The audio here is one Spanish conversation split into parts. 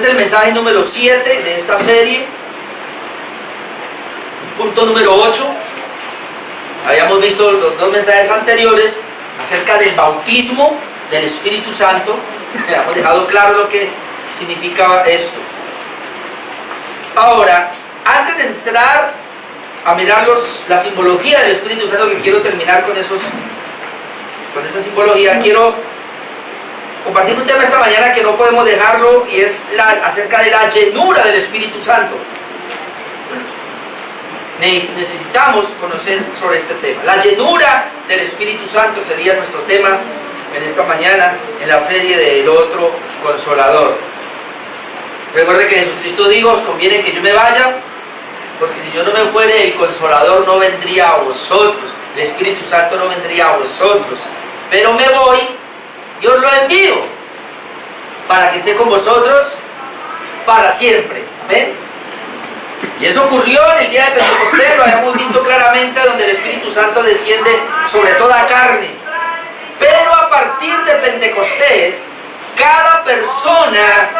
es el mensaje número 7 de esta serie. Punto número 8. Habíamos visto los dos mensajes anteriores acerca del bautismo del Espíritu Santo. Habíamos dejado claro lo que significaba esto. Ahora, antes de entrar a mirar la simbología del Espíritu Santo, que quiero terminar con esa simbología, quiero compartir un tema esta mañana que no podemos dejarlo, y es acerca de la llenura del Espíritu Santo. Necesitamos conocer sobre este tema. La llenura del Espíritu Santo sería nuestro tema en esta mañana en la serie del otro Consolador. Recuerde que Jesucristo dijo: os conviene que yo me vaya, porque si yo no me fuere, el Consolador no vendría a vosotros, el Espíritu Santo no vendría a vosotros, pero me voy y os lo envío para que esté con vosotros para siempre. Amén. Y eso ocurrió en el día de Pentecostés, lo habíamos visto claramente, donde el Espíritu Santo desciende sobre toda carne. Pero a partir de Pentecostés, cada persona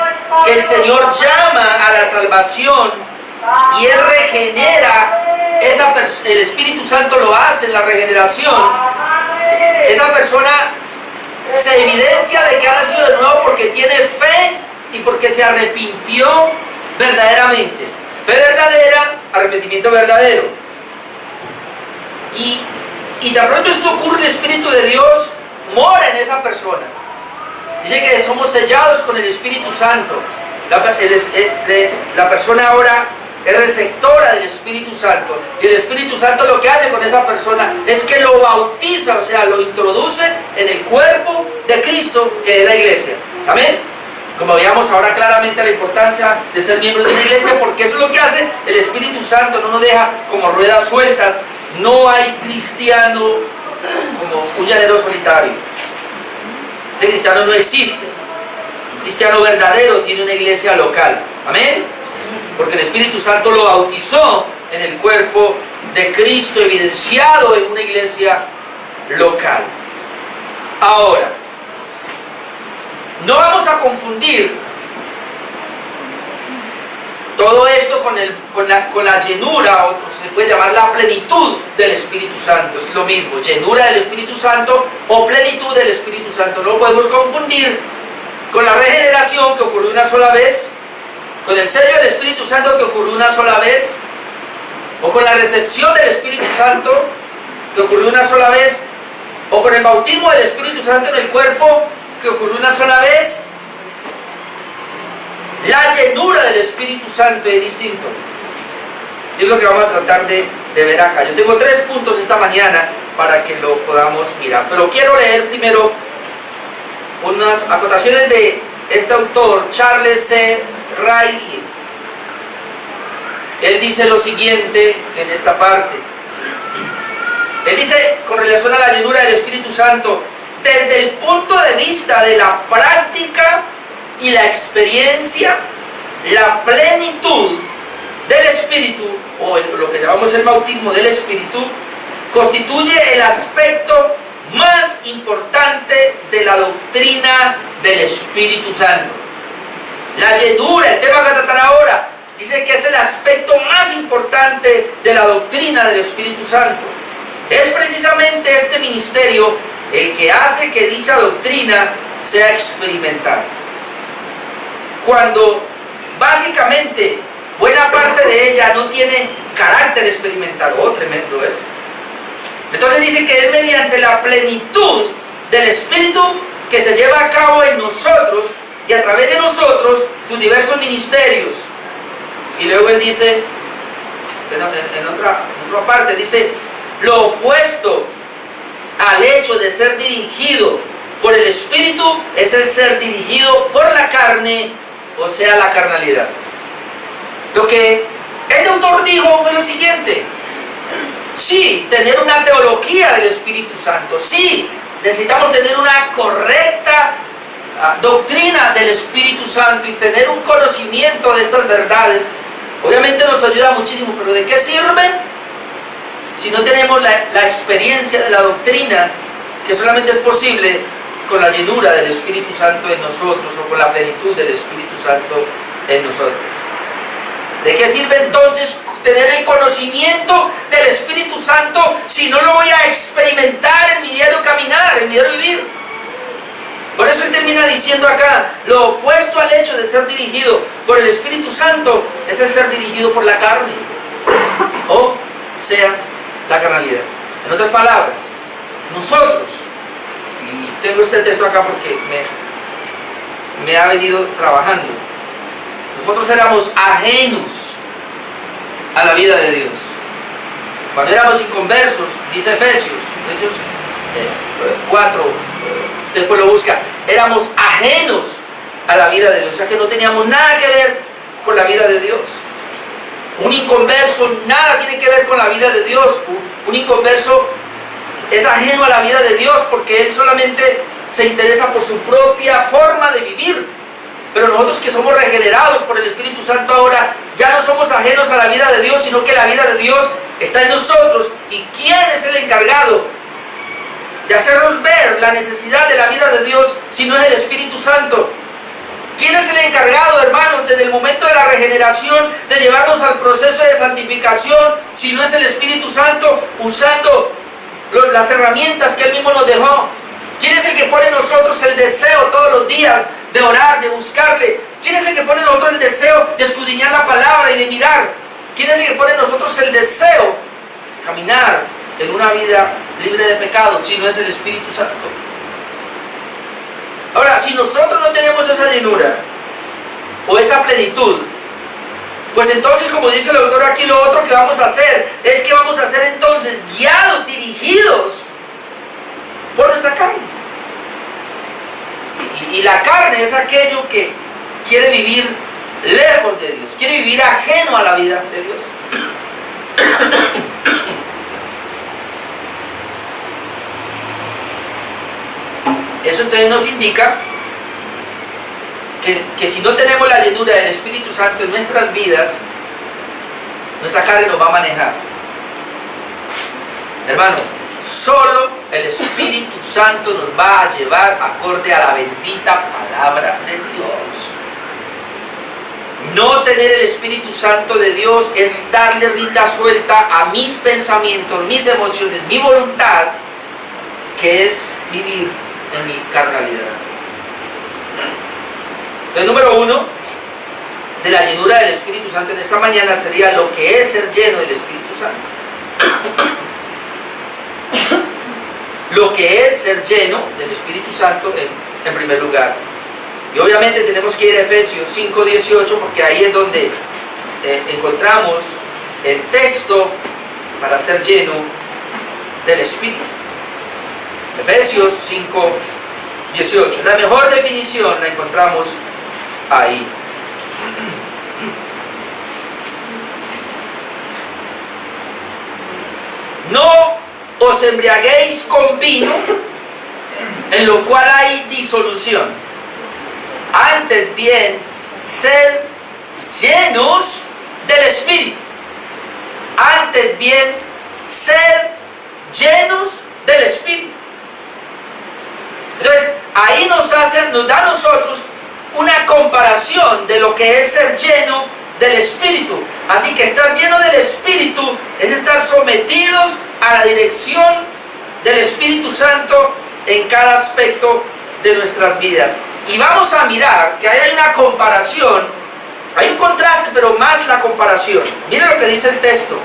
que el Señor llama a la salvación y Él regenera, el Espíritu Santo lo hace en la regeneración, esa persona se evidencia de que ha nacido de nuevo porque tiene fe y porque se arrepintió verdaderamente. Fe verdadera, arrepentimiento verdadero. Y tan pronto esto ocurre, el Espíritu de Dios mora en esa persona. Dice que somos sellados con el Espíritu Santo. La persona ahora es receptora del Espíritu Santo. Y el Espíritu Santo lo que hace con esa persona es que lo bautiza, o sea, lo introduce en el cuerpo de Cristo, que es la iglesia. Amén. Como veíamos ahora claramente la importancia de ser miembros de una iglesia, porque eso es lo que hace el Espíritu Santo, no nos deja como ruedas sueltas. No hay cristiano como un llanero solitario. Ese cristiano no existe. Un cristiano verdadero tiene una iglesia local. Amén. Porque el Espíritu Santo lo bautizó en el cuerpo de Cristo, evidenciado en una iglesia local. Ahora, no vamos a confundir todo esto con la llenura, o se puede llamar la plenitud del Espíritu Santo. Es lo mismo, llenura del Espíritu Santo o plenitud del Espíritu Santo. No lo podemos confundir con la regeneración, que ocurrió una sola vez, con el sello del Espíritu Santo, que ocurrió una sola vez, o con la recepción del Espíritu Santo, que ocurrió una sola vez, o con el bautismo del Espíritu Santo en el cuerpo, que ocurrió una sola vez. La llenura del Espíritu Santo es distinto. Y es lo que vamos a tratar de ver acá. Yo tengo 3 puntos esta mañana para que lo podamos mirar, pero quiero leer primero unas acotaciones de este autor, Charles C. Riley. Él dice lo siguiente en esta parte. Él dice, con relación a la llenura del Espíritu Santo: desde el punto de vista de la práctica y la experiencia, la plenitud del Espíritu, o lo que llamamos el bautismo del Espíritu, constituye el aspecto más importante de la doctrina del Espíritu Santo. La llenura, el tema que voy a tratar ahora, dice que es el aspecto más importante de la doctrina del Espíritu Santo. Es precisamente este ministerio el que hace que dicha doctrina sea experimental. Cuando básicamente buena parte de ella no tiene carácter experimental. Oh, tremendo esto. Entonces dice que es mediante la plenitud del Espíritu que se lleva a cabo en nosotros y a través de nosotros sus diversos ministerios. Y luego él dice, en otra parte, dice: lo opuesto al hecho de ser dirigido por el Espíritu es el ser dirigido por la carne, o sea, la carnalidad. Lo que este autor dijo fue lo siguiente: sí, tener una teología del Espíritu Santo, sí, necesitamos tener una correcta doctrina del Espíritu Santo y tener un conocimiento de estas verdades. Obviamente nos ayuda muchísimo, pero ¿de qué sirve si no tenemos la experiencia de la doctrina, que solamente es posible con la llenura del Espíritu Santo en nosotros, o con la plenitud del Espíritu Santo en nosotros. ¿De qué sirve entonces tener el conocimiento del Espíritu Santo si no lo voy a experimentar en mi diario caminar, en mi diario vivir? Por eso él termina diciendo acá, lo opuesto al hecho de ser dirigido por el Espíritu Santo es el ser dirigido por la carne, o sea, la carnalidad. En otras palabras, nosotros, y tengo este texto acá porque me ha venido trabajando, nosotros éramos ajenos a la vida de Dios. Cuando éramos inconversos, dice Efesios 4, después lo busca, éramos ajenos a la vida de Dios, o sea que no teníamos nada que ver con la vida de Dios. Un inconverso nada tiene que ver con la vida de Dios. Un inconverso es ajeno a la vida de Dios porque él solamente se interesa por su propia forma de vivir. Pero nosotros que somos regenerados por el Espíritu Santo ahora, ya no somos ajenos a la vida de Dios, sino que la vida de Dios está en nosotros. ¿Y quién es el encargado de hacernos ver la necesidad de la vida de Dios si no es el Espíritu Santo? ¿Quién es el encargado, hermanos, desde el momento de la regeneración, de llevarnos al proceso de santificación, si no es el Espíritu Santo, usando las herramientas que Él mismo nos dejó? ¿Quién es el que pone en nosotros el deseo todos los días de orar, de buscarle? ¿Quién es el que pone en nosotros el deseo de escudriñar la palabra y de mirar? ¿Quién es el que pone en nosotros el deseo de caminar en una vida libre de pecado, si no es el Espíritu Santo? Ahora, si nosotros no tenemos esa llenura o esa plenitud, pues entonces, como dice el autor aquí, lo otro que vamos a hacer es que vamos a ser entonces guiados, dirigidos por nuestra carne. Y la carne es aquello que quiere vivir lejos de Dios, quiere vivir ajeno a la vida de Dios. Eso entonces nos indica que si no tenemos la llenura del Espíritu Santo en nuestras vidas, nuestra carne nos va a manejar. Hermano, solo el Espíritu Santo nos va a llevar acorde a la bendita palabra de Dios. No tener el Espíritu Santo de Dios es darle rienda suelta a mis pensamientos, mis emociones, mi voluntad, que es vivir en mi carnalidad. El número 1 de la llenura del Espíritu Santo en esta mañana sería lo que es ser lleno del Espíritu Santo. Lo que es ser lleno del Espíritu Santo en primer lugar. Y obviamente tenemos que ir a Efesios 5:18 porque ahí es donde encontramos el texto para ser lleno del Espíritu. Efesios 5:18. La mejor definición la encontramos ahí. No os embriaguéis con vino, en lo cual hay disolución. Antes bien, sed llenos del Espíritu. Antes bien, sed llenos del Espíritu. Entonces, ahí nos da a nosotros una comparación de lo que es ser lleno del Espíritu. Así que estar lleno del Espíritu es estar sometidos a la dirección del Espíritu Santo en cada aspecto de nuestras vidas. Y vamos a mirar que ahí hay una comparación, hay un contraste, pero más la comparación. Miren lo que dice el texto.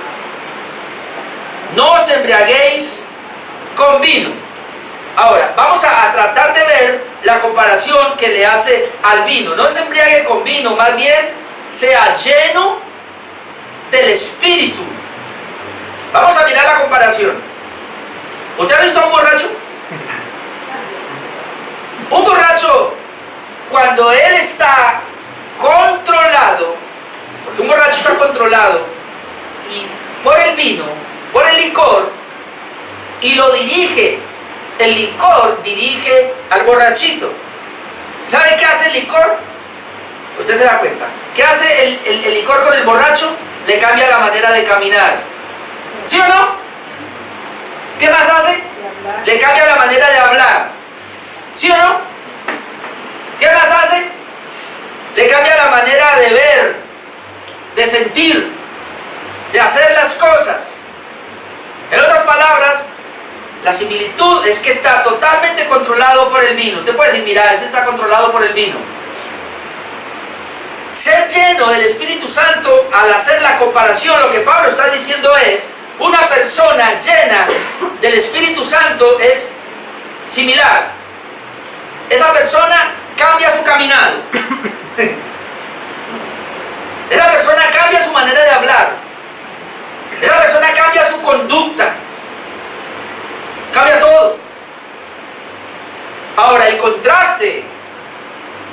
No os embriaguéis con vino. Ahora, vamos a tratar de ver la comparación que le hace al vino. No se embriague con vino, más bien sea lleno del Espíritu. Vamos a mirar la comparación. ¿Usted ha visto a un borracho? Un borracho, cuando él está controlado, porque un borracho está controlado y por el vino, por el licor, y lo dirige, el licor dirige al borrachito. ¿Sabe qué hace el licor? Usted se da cuenta. ¿Qué hace el licor con el borracho? Le cambia la manera de caminar. ¿Sí o no? ¿Qué más hace? Le cambia la manera de hablar. ¿Sí o no? ¿Qué más hace? Le cambia la manera de ver de sentir, de hacer las cosas. En otras palabras, la similitud es que está totalmente controlado por el vino. Usted puede decir, mira, ese está controlado por el vino. Ser lleno del Espíritu Santo, al hacer la comparación, lo que Pablo está diciendo es, una persona llena del Espíritu Santo es similar. Esa persona cambia su caminado. Esa persona cambia su manera de hablar. Esa persona cambia su conducta. Cambia todo. Ahora, el contraste,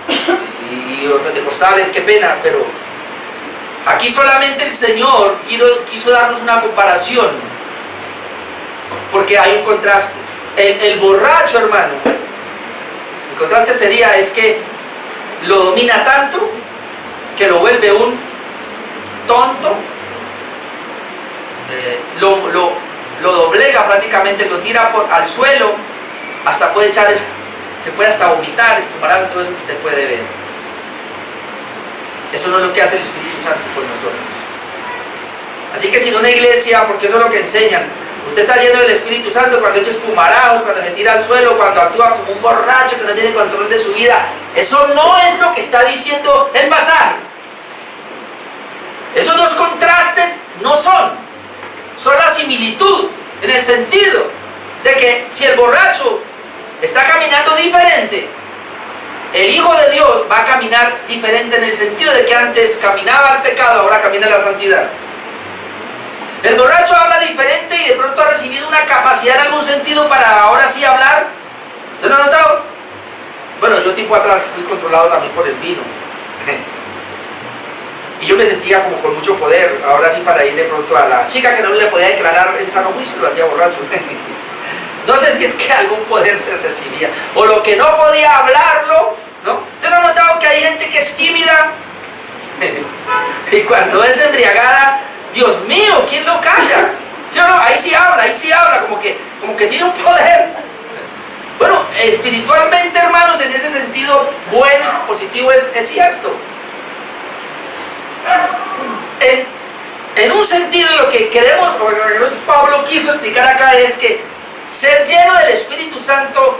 y los pentecostales, qué pena, pero aquí solamente el Señor quiso darnos una comparación, porque hay un contraste. El borracho, hermano, el contraste sería, es que lo domina tanto que lo vuelve un tonto, lo doblega prácticamente, lo tira al suelo, hasta puede echar, se puede hasta vomitar, espumar, todo eso que usted puede ver. Eso no es lo que hace el Espíritu Santo con nosotros. Así que si en una iglesia, porque eso es lo que enseñan, usted está lleno del Espíritu Santo cuando echa espumarajos, cuando se tira al suelo, cuando actúa como un borracho que no tiene control de su vida, eso no es lo que está diciendo el pasaje. Esos dos contrastes no son la similitud, en el sentido de que si el borracho está caminando diferente, el Hijo de Dios va a caminar diferente, en el sentido de que antes caminaba al pecado, ahora camina a la santidad. El borracho habla diferente y de pronto ha recibido una capacidad en algún sentido para ahora sí hablar. ¿Usted lo ha notado? Bueno, yo tiempo atrás fui controlado también por el vino. Y yo me sentía como con mucho poder. Ahora sí, para ir de pronto a la chica que no le podía declarar en sano juicio, lo hacía borracho. No sé si es que algún poder se recibía, o lo que no podía hablarlo, ¿no? ¿Usted no ha notado que hay gente que es tímida? Y cuando es embriagada, Dios mío, ¿quién lo calla? ¿Sí o no? Ahí sí habla, como que tiene un poder. Bueno, espiritualmente, hermanos, en ese sentido bueno y positivo es cierto. En un sentido, lo que queremos, o lo que Pablo quiso explicar acá es que ser lleno del Espíritu Santo,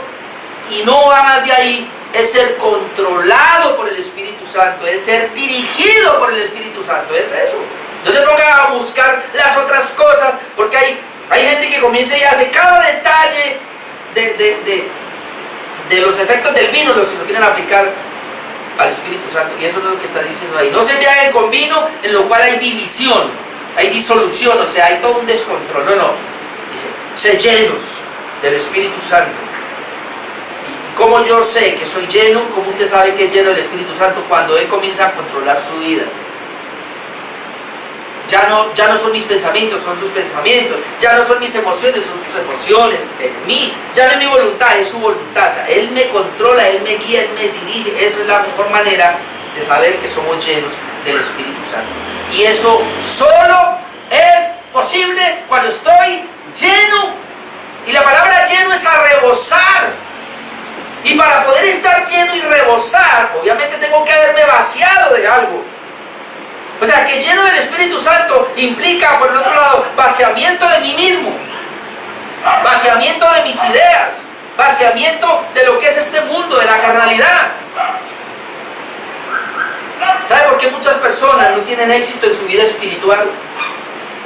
y no va más de ahí, es ser controlado por el Espíritu Santo, es ser dirigido por el Espíritu Santo, es eso. No se ponga a buscar las otras cosas, porque hay gente que comienza y hace cada detalle de los efectos del vino, lo quieren aplicar al Espíritu Santo, y eso no es lo que está diciendo ahí. No se embriaguen con vino en lo cual hay división, hay disolución, o sea, hay todo un descontrol. No, dice, sé llenos del Espíritu Santo. ¿Y cómo yo sé que soy lleno? ¿Cómo usted sabe que es lleno del Espíritu Santo? Cuando Él comienza a controlar su vida. Ya no son mis pensamientos, son sus pensamientos. Ya no son mis emociones, son sus emociones en mí. Ya no es mi voluntad, es su voluntad. O sea, Él me controla, Él me guía, Él me dirige. Esa es la mejor manera de saber que somos llenos del Espíritu Santo. Y eso solo es posible cuando estoy lleno. Y la palabra lleno es a rebosar. Y para poder estar lleno y rebosar, obviamente tengo que haberme vaciado de algo. O sea, que lleno del Espíritu Santo implica, por el otro lado, vaciamiento de mí mismo, vaciamiento de mis ideas, vaciamiento de lo que es este mundo, de la carnalidad. ¿Sabe por qué muchas personas no tienen éxito en su vida espiritual?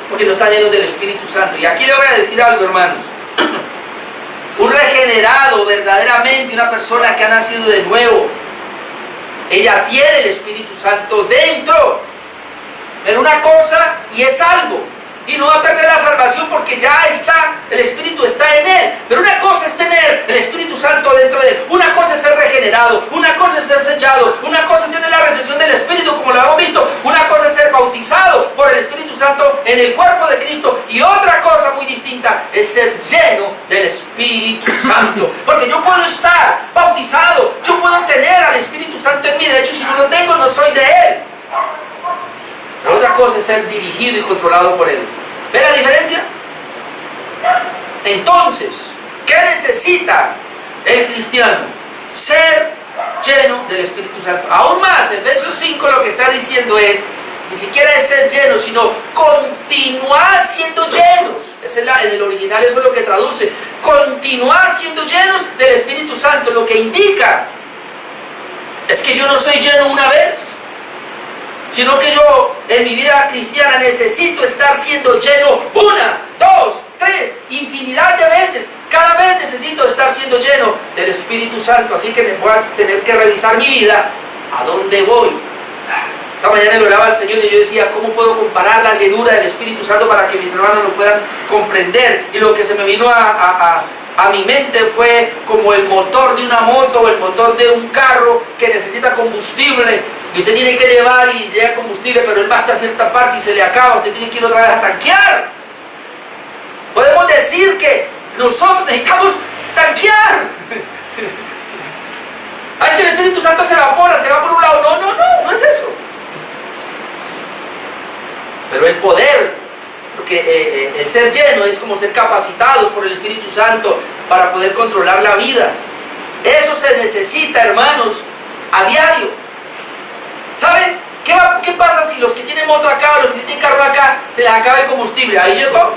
Porque no están llenos del Espíritu Santo. Y aquí le voy a decir algo, hermanos. Un regenerado, verdaderamente, una persona que ha nacido de nuevo, ella tiene el Espíritu Santo dentro. Pero una cosa, y es salvo, y no va a perder la salvación porque ya está, el Espíritu está en él. Pero una cosa es tener el Espíritu Santo dentro de él, una cosa es ser regenerado, una cosa es ser sellado, una cosa es tener la recepción del Espíritu, como lo hemos visto, una cosa es ser bautizado por el Espíritu Santo en el cuerpo de Cristo, y otra cosa muy distinta es ser lleno del Espíritu Santo. Porque yo puedo estar bautizado, yo puedo tener al Espíritu Santo en mí, de hecho si no lo tengo no soy de él. Pero otra cosa es ser dirigido y controlado por Él. ¿Ve la diferencia? Entonces, ¿qué necesita el cristiano? Ser lleno del Espíritu Santo. Aún más, Efesios 5 lo que está diciendo es Ni siquiera es ser llenos, sino continuar siendo llenos. En el original eso es lo que traduce. Continuar siendo llenos del Espíritu Santo. Lo que indica es que yo no soy lleno una vez, sino que yo en mi vida cristiana necesito estar siendo lleno 1, 2, 3, infinidad de veces. Cada vez necesito estar siendo lleno del Espíritu Santo. Así que voy a tener que revisar mi vida. ¿A dónde voy? Esta mañana le oraba al Señor y yo decía, ¿cómo puedo comparar la llenura del Espíritu Santo para que mis hermanos lo puedan comprender? Y lo que se me vino a mi mente fue como el motor de una moto o el motor de un carro que necesita combustible. Y usted tiene que llevar y llega combustible, pero él va hasta cierta parte y se le acaba. Usted tiene que ir otra vez a tanquear. Podemos decir que nosotros necesitamos tanquear. Es que el Espíritu Santo se evapora, se va por un lado. No es eso. Pero el poder, porque el ser lleno es como ser capacitados por el Espíritu Santo para poder controlar la vida. Eso se necesita, hermanos, a diario. ¿Saben? ¿Qué pasa si los que tienen moto acá o los que tienen carro acá se les acaba el combustible? Ahí llegó.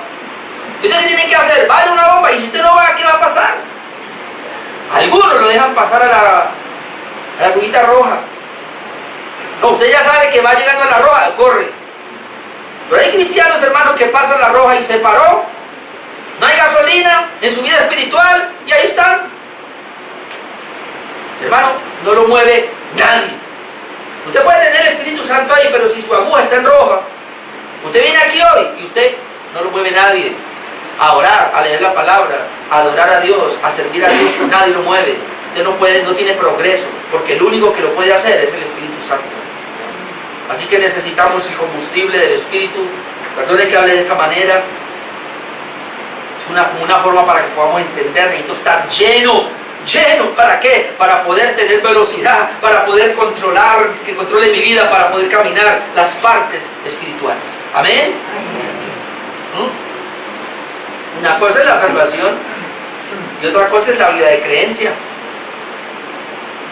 ¿Y usted qué tiene que hacer? Vaya una bomba, y si usted no va, ¿qué va a pasar? Algunos lo dejan pasar a la rojita roja. No, usted ya sabe que va llegando a la roja, corre. Pero hay cristianos, hermanos, que pasan la roja y se paró. No hay gasolina en su vida espiritual y ahí están. Hermano, no lo mueve nadie. Usted puede tener el Espíritu Santo ahí, pero si su aguja está en roja, usted viene aquí hoy y usted no lo mueve nadie. A orar, a leer la palabra, a adorar a Dios, a servir a Dios, nadie lo mueve. Usted no tiene progreso, porque el único que lo puede hacer es el Espíritu Santo. Así que necesitamos el combustible del Espíritu. Perdone que hable de esa manera. Es como una forma para que podamos entender. Necesito estar lleno. ¿Para qué? Para poder tener velocidad, para poder controlar, que controle mi vida, para poder caminar las partes espirituales. Amén. Una cosa es la salvación y otra cosa es la vida de creencia.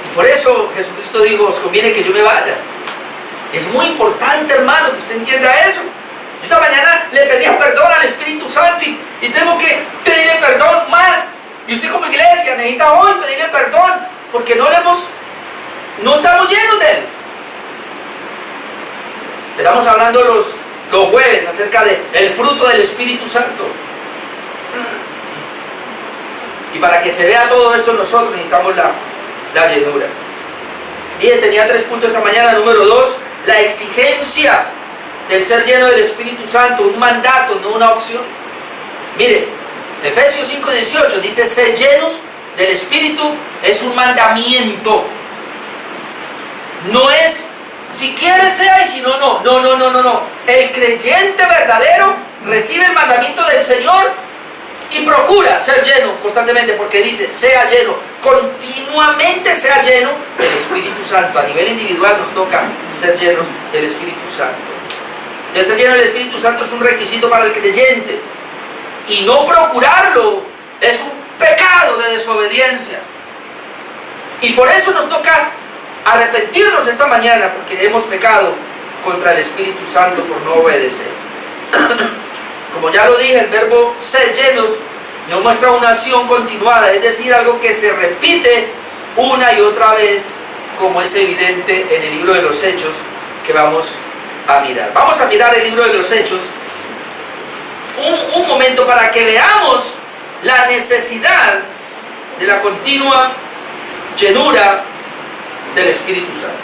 Y por eso Jesucristo dijo, os conviene que yo me vaya. Es muy importante, hermano, que usted entienda eso. Yo esta mañana le pedía perdón al Espíritu Santo y tengo que pedirle perdón más. Y usted como iglesia necesita hoy pedirle perdón porque no estamos llenos de Él. Estamos hablando los jueves acerca del fruto del Espíritu Santo. Y para que se vea todo esto nosotros necesitamos la llenura. Dije, tenía 3 puntos esta mañana. Número 2, la exigencia del ser lleno del Espíritu Santo, un mandato, no una opción. Mire, Efesios 5:18 dice, ser llenos del Espíritu es un mandamiento. No es, si quieres sea y si no, no. No. El creyente verdadero recibe el mandamiento del Señor y procura ser lleno constantemente, porque dice, sea lleno, continuamente sea lleno del Espíritu Santo. A nivel individual nos toca ser llenos del Espíritu Santo. El ser lleno del Espíritu Santo es un requisito para el creyente, y no procurarlo es un pecado de desobediencia. Y por eso nos toca arrepentirnos esta mañana, porque hemos pecado contra el Espíritu Santo por no obedecer. Como ya lo dije, el verbo ser llenos nos muestra una acción continuada, es decir, algo que se repite una y otra vez, como es evidente en el libro de los Hechos que vamos a mirar. Vamos a mirar el libro de los Hechos un momento para que veamos la necesidad de la continua llenura del Espíritu Santo.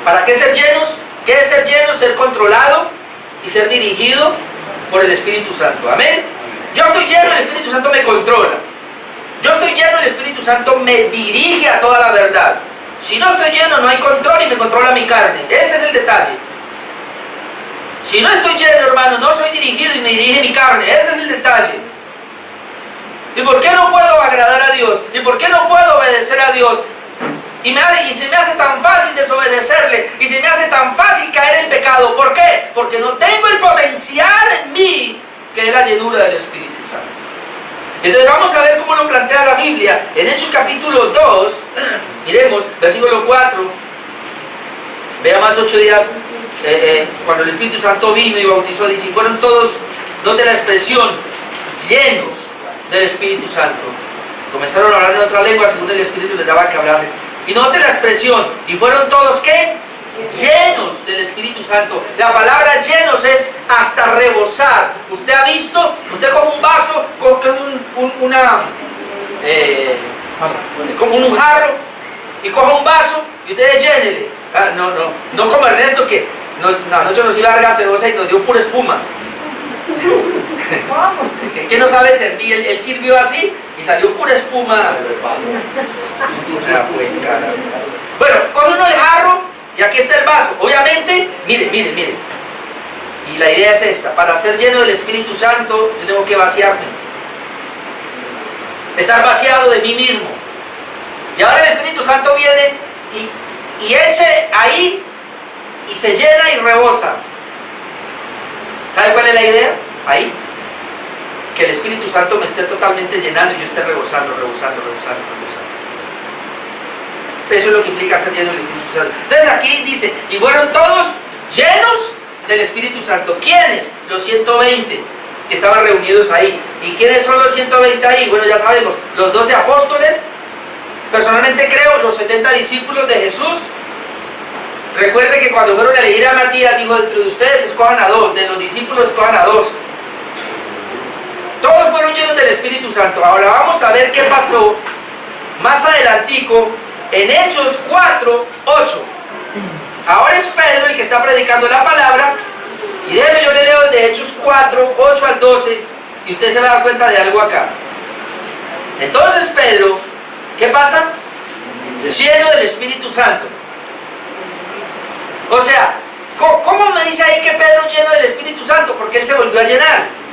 ¿Para qué ser llenos? ¿Qué es ser lleno? Ser controlado y ser dirigido por el Espíritu Santo. Amén. Yo estoy lleno, el Espíritu Santo me controla. Yo estoy lleno, el Espíritu Santo me dirige a toda la verdad. Si no estoy lleno, no hay control y me controla mi carne. Ese es el detalle. Si no estoy lleno, hermano, no soy dirigido y me dirige mi carne. Ese es el detalle. ¿Y por qué no puedo agradar a Dios? ¿Y por qué no puedo obedecer a Dios? Y se me hace tan fácil desobedecerle, y se me hace tan fácil caer en pecado. ¿Por qué? Porque no tengo el potencial en mí que es la llenura del Espíritu Santo. Entonces vamos a ver cómo lo plantea la Biblia. En Hechos capítulo 2, miremos, versículo 4. Vea más 8 días, cuando el Espíritu Santo vino y bautizó, dice, y fueron todos, note la expresión, llenos del Espíritu Santo. Comenzaron a hablar en otra lengua según el Espíritu les daba que hablasen. Y note la expresión, y fueron todos, ¿qué? Llenos del Espíritu Santo. La palabra llenos es hasta rebosar. Usted ha visto, usted coge un vaso, coge como un jarro y coge un vaso y usted llénele. No como Ernesto que anoche nos iba a dar gaseosa y nos dio pura espuma. Que no sabe servir, él sirvió así y salió pura espuma. Pues, cara. Bueno, coge uno el jarro y aquí está el vaso. Obviamente, mire. Y la idea es esta: para ser lleno del Espíritu Santo, yo tengo que vaciarme. Estar vaciado de mí mismo. Y ahora el Espíritu Santo viene y eche ahí y se llena y rebosa. ¿Sabe cuál es la idea? Ahí. Que el Espíritu Santo me esté totalmente llenando y yo esté rebosando. Eso es lo que implica ser lleno del Espíritu Santo. Entonces aquí dice, y fueron todos llenos del Espíritu Santo. ¿Quiénes? Los 120 que estaban reunidos ahí. ¿Y quiénes son los 120 ahí? Bueno, ya sabemos, los 12 apóstoles. Personalmente creo, los 70 discípulos de Jesús. Recuerde que cuando fueron a elegir a Matías, dijo, dentro de ustedes escojan a 2, de los discípulos escojan a 2. Todos fueron llenos del Espíritu Santo. Ahora vamos a ver qué pasó más adelantico en Hechos 4, 8. Ahora es Pedro el que está predicando la palabra. Y déjeme, yo le leo de Hechos 4, 8 al 12. Y usted se va a dar cuenta de algo acá. Entonces Pedro, ¿qué pasa? Lleno del Espíritu Santo. O sea, ¿cómo me dice ahí que Pedro lleno del Espíritu Santo? Porque él se volvió a llenar.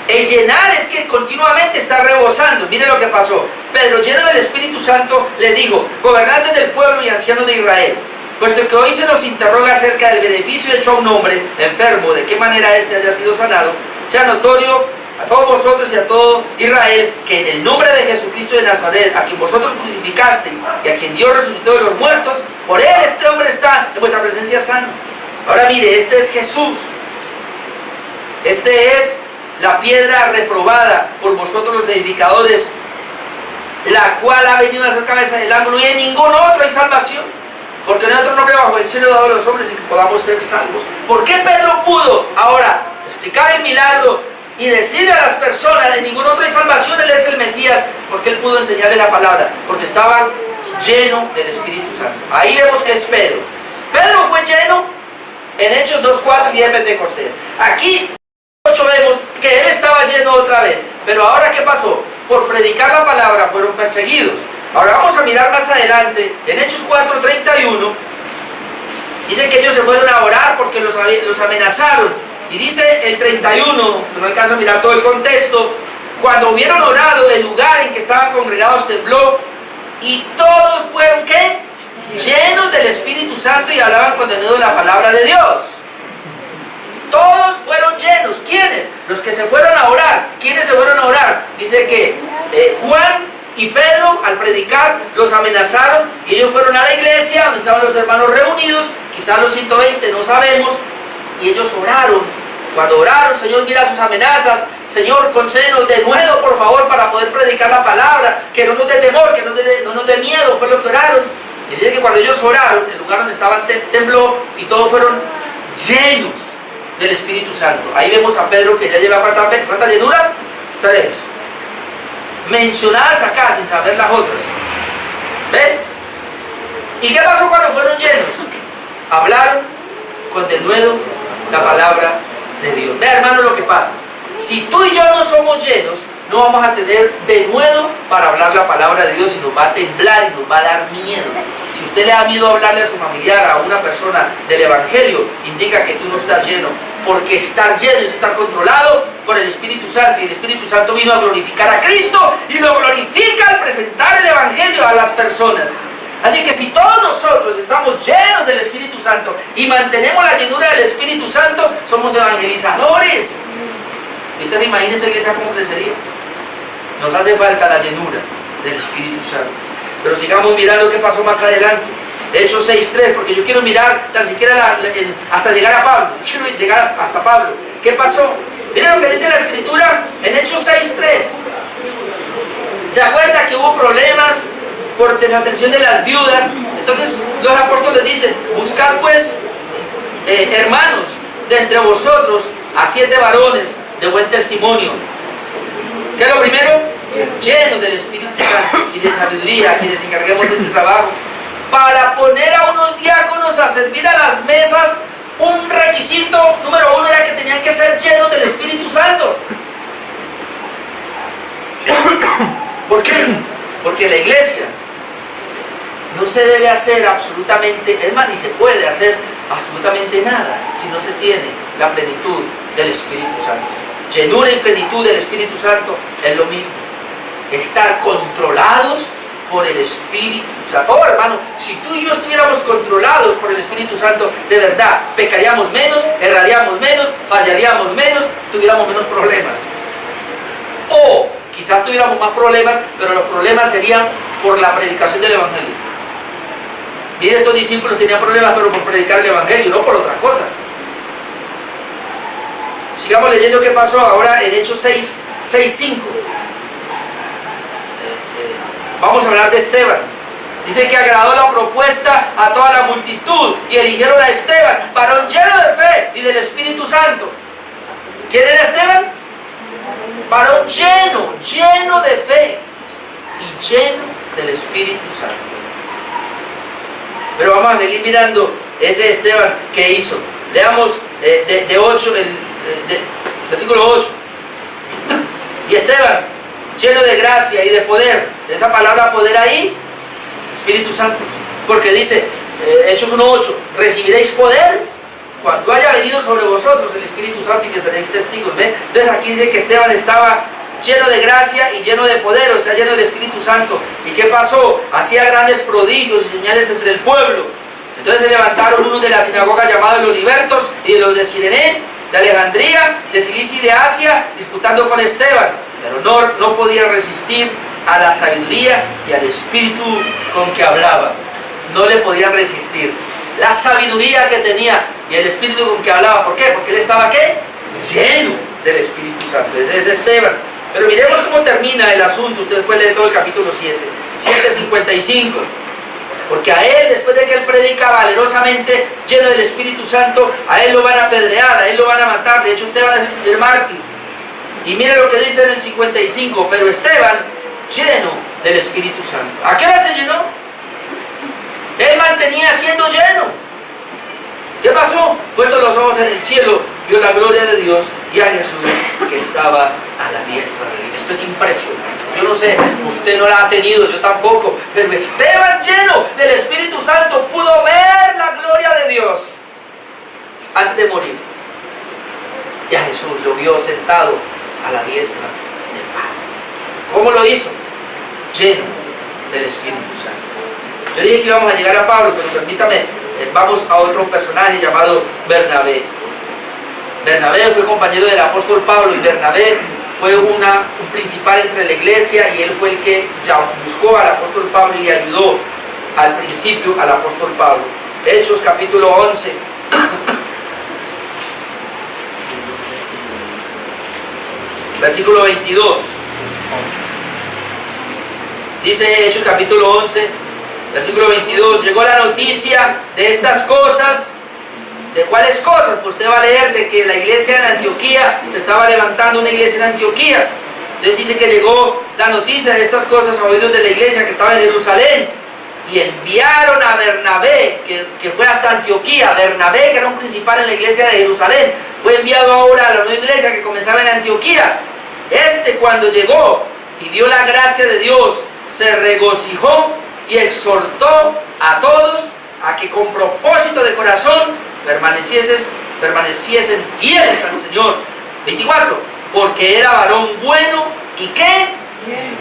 El llenar es que continuamente está rebosando. Mire lo que pasó. Pedro, lleno del Espíritu Santo, le dijo: gobernantes del pueblo y ancianos de Israel, puesto que hoy se nos interroga acerca del beneficio hecho a un hombre enfermo, de qué manera éste haya sido sanado, sea notorio a todos vosotros y a todo Israel, que en el nombre de Jesucristo de Nazaret, a quien vosotros crucificasteis y a quien Dios resucitó de los muertos, por él este hombre está en vuestra presencia sano. Ahora mire, este es Jesús. Este es la piedra reprobada por vosotros los edificadores, la cual ha venido a ser cabeza del ángulo, y en ningún otro hay salvación, porque no hay otro nombre bajo el cielo dado a los hombres en que podamos ser salvos. ¿Por qué Pedro pudo ahora explicar el milagro y decirle a las personas en ningún otro hay salvación, él es el Mesías? Porque él pudo enseñarle la palabra, porque estaba lleno del Espíritu Santo. Ahí vemos que es Pedro. Pedro fue lleno en Hechos 2:4, el día de Pentecostés. Aquí 8 vemos que él estaba lleno otra vez. Pero ahora, ¿qué pasó? Por predicar la palabra fueron perseguidos. Ahora vamos a mirar más adelante en Hechos 4:31. Dice que ellos se fueron a orar porque los amenazaron. Y dice el 31, no alcanzo a mirar todo el contexto: cuando hubieron orado, el lugar en que estaban congregados tembló, y todos fueron, ¿qué? Llenos del Espíritu Santo, y hablaban con denuedo la palabra de Dios. Todos fueron llenos. ¿Quiénes? Los que se fueron a orar. ¿Quiénes se fueron a orar? Dice que Juan y Pedro, al predicar, los amenazaron, y ellos fueron a la iglesia donde estaban los hermanos reunidos, quizás los 120, no sabemos, y ellos oraron. Cuando oraron: Señor, mira sus amenazas, Señor, concédenos de nuevo, por favor, para poder predicar la palabra, que no nos dé temor, que no nos dé miedo. Fue lo que oraron. Y dice que cuando ellos oraron, el lugar donde estaban tembló, y todos fueron llenos del Espíritu Santo. Ahí vemos a Pedro, que ya lleva ¿cuántas llenuras? 3. Mencionadas acá sin saber las otras. ¿Ven? ¿Y qué pasó cuando fueron llenos? Hablaron con denuedo la palabra de Dios. Ve, hermano, lo que pasa: si tú y yo no somos llenos, no vamos a tener denuedo para hablar la palabra de Dios, y nos va a temblar y nos va a dar miedo. Si usted le da miedo hablarle a su familiar, a una persona del Evangelio, indica que tú no estás lleno. Porque estar lleno es estar controlado por el Espíritu Santo, y el Espíritu Santo vino a glorificar a Cristo, y lo glorifica al presentar el Evangelio a las personas. Así que si todos nosotros estamos llenos del Espíritu Santo y mantenemos la llenura del Espíritu Santo, somos evangelizadores. ¿Usted se imagina esta iglesia cómo crecería? Nos hace falta la llenura del Espíritu Santo. Pero sigamos mirando qué pasó más adelante. Hechos 6:3, porque yo quiero mirar tan siquiera hasta llegar a Pablo. Quiero llegar hasta Pablo. ¿Qué pasó? Miren lo que dice la Escritura en Hechos 6:3. ¿Se acuerda que hubo problemas por desatención de las viudas? Entonces los apóstoles dicen: buscad pues, hermanos, de entre vosotros a 7 varones de buen testimonio. ¿Qué es lo primero? Llenos del Espíritu Santo y de sabiduría, quienes encarguemos este trabajo, para poner a unos diáconos a servir a las mesas. Un requisito número 1 era que tenían que ser llenos del Espíritu Santo. ¿Por qué? Porque la iglesia no se debe hacer absolutamente, es más, ni se puede hacer absolutamente nada si no se tiene la plenitud del Espíritu Santo. Llenura y plenitud del Espíritu Santo es lo mismo. Estar controlados por el Espíritu Santo. Oh, hermano, si tú y yo estuviéramos controlados por el Espíritu Santo, de verdad, pecaríamos menos, erraríamos menos, fallaríamos menos, tuviéramos menos problemas. O quizás tuviéramos más problemas, pero los problemas serían por la predicación del Evangelio. Y estos discípulos tenían problemas, pero por predicar el Evangelio, no por otra cosa. Sigamos leyendo qué pasó ahora en Hechos 6:5. Vamos a hablar de Esteban. Dice que agradó la propuesta a toda la multitud y eligieron a Esteban, varón lleno de fe y del Espíritu Santo. ¿Quién era Esteban? Varón lleno de fe y lleno del Espíritu Santo. Pero vamos a seguir mirando ese Esteban que hizo. Leamos versículo 8. Y Esteban, lleno de gracia y de poder. Esa palabra poder ahí, Espíritu Santo. Porque dice, Hechos 1:8, recibiréis poder cuando haya venido sobre vosotros el Espíritu Santo y que seréis testigos. ¿Ven? Entonces aquí dice que Esteban estaba lleno de gracia y lleno de poder, o sea, lleno del Espíritu Santo. ¿Y qué pasó? Hacía grandes prodigios y señales entre el pueblo. Entonces se levantaron unos de la sinagoga llamados los libertos y de los de Cirene, de Alejandría, de Cilicia y de Asia, disputando con Esteban. Pero no podían resistir a la sabiduría y al espíritu con que hablaba. No le podían resistir. La sabiduría que tenía y el espíritu con que hablaba. ¿Por qué? Porque él estaba ¿qué? Lleno del Espíritu Santo. Ese es Esteban. Pero miremos cómo termina el asunto. Ustedes pueden leer todo el capítulo 7. 7:55. Porque a él, después de que él predica valerosamente, lleno del Espíritu Santo, a él lo van a apedrear, a él lo van a matar. De hecho, Esteban es el mártir. Y mire lo que dice en el 55. Pero Esteban, lleno del Espíritu Santo. ¿A qué hora se llenó? Él mantenía siendo lleno. ¿Qué pasó? Puesto los ojos en el cielo, vio la gloria de Dios y a Jesús que estaba a la diestra de Dios. Esto es impresionante. Yo no sé, usted no la ha tenido, yo tampoco, pero Esteban, lleno del Espíritu Santo, pudo ver la gloria de Dios antes de morir. Y a Jesús lo vio sentado a la diestra del Padre. ¿Cómo lo hizo? Lleno del Espíritu Santo. Yo dije que íbamos a llegar a Pablo, pero permítame, vamos a otro personaje llamado Bernabé. Bernabé fue compañero del apóstol Pablo, y Bernabé fue un principal entre la iglesia, y él fue el que buscó al apóstol Pablo y ayudó al principio al apóstol Pablo. Hechos capítulo 11. Versículo 22. Dice Hechos capítulo 11, versículo 22. Llegó la noticia de estas cosas. ¿De cuáles cosas? Pues usted va a leer de que la iglesia en Antioquía, se estaba levantando una iglesia en Antioquía. Entonces dice que llegó la noticia de estas cosas a oídos de la iglesia que estaba en Jerusalén. Y enviaron a Bernabé, que fue hasta Antioquía. Bernabé, que era un principal en la iglesia de Jerusalén, fue enviado ahora a la nueva iglesia que comenzaba en Antioquía. Cuando llegó y vio la gracia de Dios, se regocijó y exhortó a todos a que con propósito de corazón permaneciesen fieles al Señor. 24. Porque era varón bueno y ¿qué?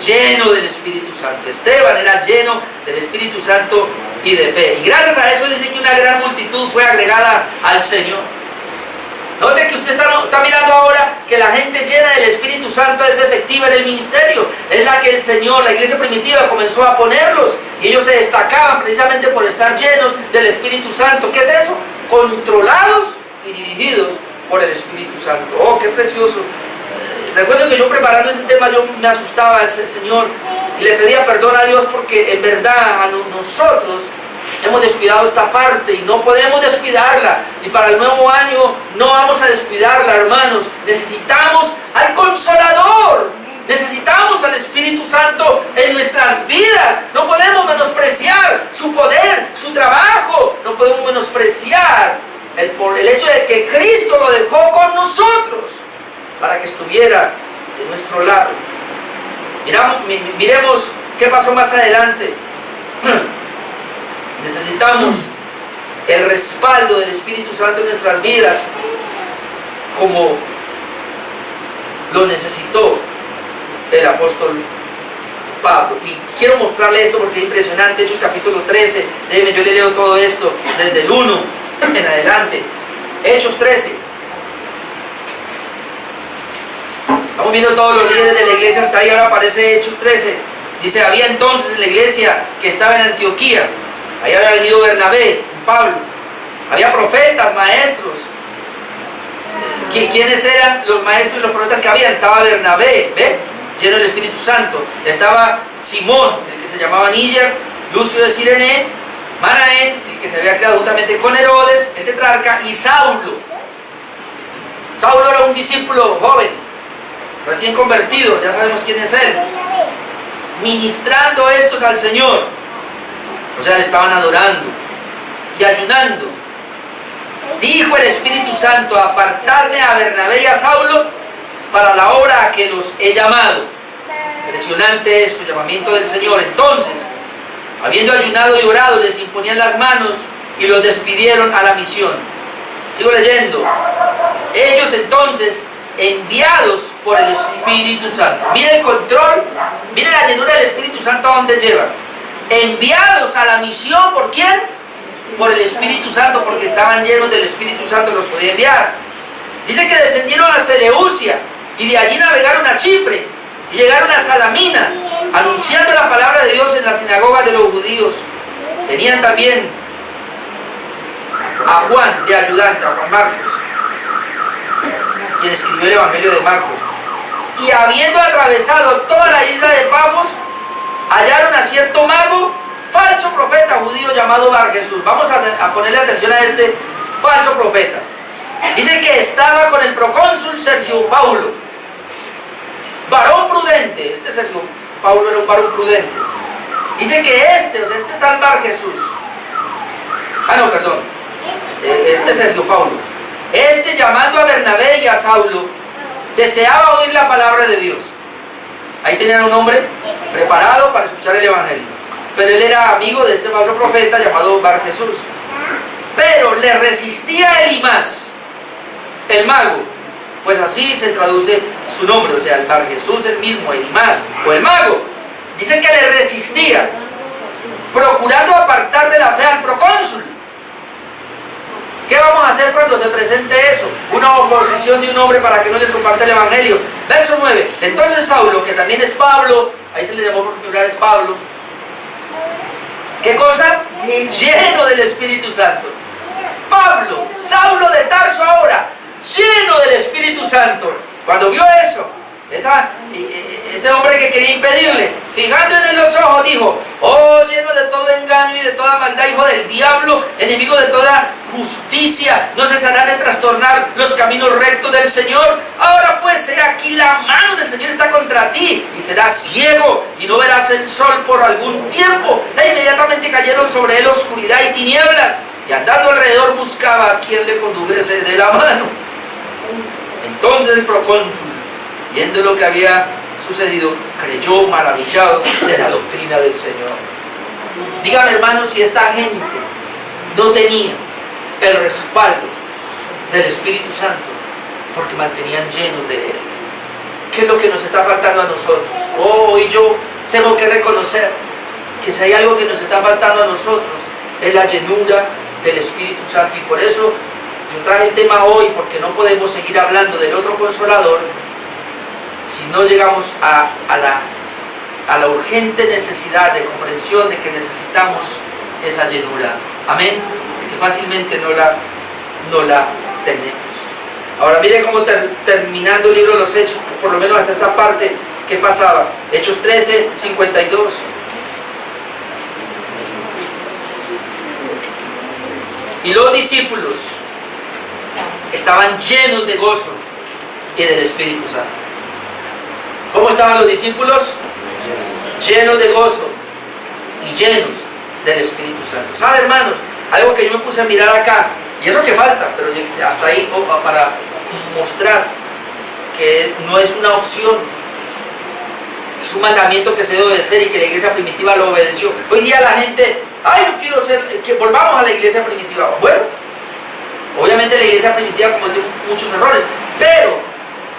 Lleno del Espíritu Santo. Esteban era lleno del Espíritu Santo y de fe. Y gracias a eso dice que una gran multitud fue agregada al Señor. Note que usted está mirando ahora que la gente llena del Espíritu Santo es efectiva en el ministerio. Es la que el Señor, la iglesia primitiva, comenzó a ponerlos. Y ellos se destacaban precisamente por estar llenos del Espíritu Santo. ¿Qué es eso? Controlados y dirigidos por el Espíritu Santo. ¡Oh, qué precioso! Recuerdo que yo preparando ese tema yo me asustaba al Señor y le pedía perdón a Dios porque en verdad nosotros hemos descuidado esta parte y no podemos descuidarla. Y para el nuevo año no vamos a descuidarla, hermanos. Necesitamos al Consolador. Necesitamos al Espíritu Santo en nuestras vidas. No podemos menospreciar su poder, su trabajo. No podemos menospreciar el hecho de que Cristo lo dejó con nosotros para que estuviera de nuestro lado. Miremos qué pasó más adelante. Necesitamos el respaldo del Espíritu Santo en nuestras vidas como lo necesitó el apóstol Pablo. Y quiero mostrarle esto porque es impresionante. Hechos capítulo 13. Déjeme, yo le leo todo esto desde el 1 en adelante. Hechos 13. Estamos viendo todos los líderes de la iglesia hasta ahí. Ahora aparece Hechos 13. Dice, había entonces en la iglesia que estaba en Antioquía. Ahí había venido Bernabé, Pablo. Había profetas, maestros. ¿Quiénes eran los maestros y los profetas que había? Estaba Bernabé, ¿ve? Lleno del Espíritu Santo. Estaba Simón, el que se llamaba Níger, Lucio de Cirene, Manaén, el que se había creado juntamente con Herodes, el tetrarca, y Saulo. Saulo era un discípulo joven, recién convertido, ya sabemos quién es él. Ministrando estos al Señor. O sea, le estaban adorando y ayunando. Dijo el Espíritu Santo, apartadme a Bernabé y a Saulo para la obra a que los he llamado. Impresionante esto, el llamamiento del Señor. Entonces, habiendo ayunado y orado, les imponían las manos y los despidieron a la misión. Sigo leyendo. Ellos entonces, enviados por el Espíritu Santo. Mire el control, mire la llenura del Espíritu Santo a dónde lleva. Enviados a la misión, ¿por quién? Por el Espíritu Santo, porque estaban llenos del Espíritu Santo, los podía enviar. Dice que descendieron a Seleucia y de allí navegaron a Chipre y llegaron a Salamina, anunciando la palabra de Dios en las sinagogas de los judíos. Tenían también a Juan de ayudante, a Juan Marcos, quien escribió el Evangelio de Marcos. Y habiendo atravesado toda la isla de Pafos, hallaron a cierto mago, falso profeta judío llamado Bar Jesús. Vamos a ponerle atención a este falso profeta. Dice que estaba con el procónsul Sergio Paulo, varón prudente. Este Sergio Paulo era un varón prudente. Dice que este tal Bar Jesús, este Sergio Paulo, llamando a Bernabé y a Saulo, deseaba oír la palabra de Dios. Ahí tenían un hombre preparado para escuchar el Evangelio. Pero él era amigo de este falso profeta llamado Bar Jesús. Pero le resistía Elimas, el mago, pues así se traduce su nombre, o sea, el Bar Jesús el mismo, Elimas, o el mago. Dice que le resistía, procurando apartar de la fe al procónsul. ¿Qué vamos a hacer cuando se presente eso? Una oposición de un hombre para que no les comparte el Evangelio. Verso 9. Entonces Saulo, que también es Pablo, ahí se le llamó por primera vez Pablo. ¿Qué cosa? Lleno del Espíritu Santo. Pablo, Saulo de Tarso ahora, lleno del Espíritu Santo. Cuando vio eso, ese hombre que quería impedirle, fijando en él los ojos, dijo: oh, lleno de todo engaño y de toda maldad, hijo del diablo, enemigo de toda justicia, no cesará de trastornar los caminos rectos del Señor. Ahora pues, he aquí, la mano del Señor está contra ti, y serás ciego, y no verás el sol por algún tiempo. E inmediatamente cayeron sobre él oscuridad y tinieblas, y andando alrededor buscaba a quien le condujese de la mano. Entonces el procónsul, viendo lo que había sucedido, creyó maravillado de la doctrina del Señor. Dígame, hermanos, si esta gente no tenía el respaldo del Espíritu Santo, porque mantenían llenos de Él. ¿Qué es lo que nos está faltando a nosotros? Hoy yo tengo que reconocer que si hay algo que nos está faltando a nosotros, es la llenura del Espíritu Santo. Y por eso Yo traje el tema hoy porque no podemos seguir hablando del otro consolador si no llegamos a la urgente necesidad de comprensión de que necesitamos esa llenura. Amén. Que fácilmente no la tenemos. Ahora mire cómo terminando el libro de los Hechos, por lo menos hasta esta parte, ¿qué pasaba? Hechos 13, 52. Y los discípulos estaban llenos de gozo y del Espíritu Santo. ¿Cómo estaban los discípulos? Llenos de gozo y llenos del Espíritu Santo. ¿Sabe, hermanos? Algo que yo me puse a mirar acá, y eso que falta, pero hasta ahí para mostrar que no es una opción, es un mandamiento que se debe obedecer y que la iglesia primitiva lo obedeció. Hoy día la gente, ay, no quiero ser, que volvamos a la iglesia primitiva. Bueno, obviamente la iglesia primitiva cometió muchos errores, pero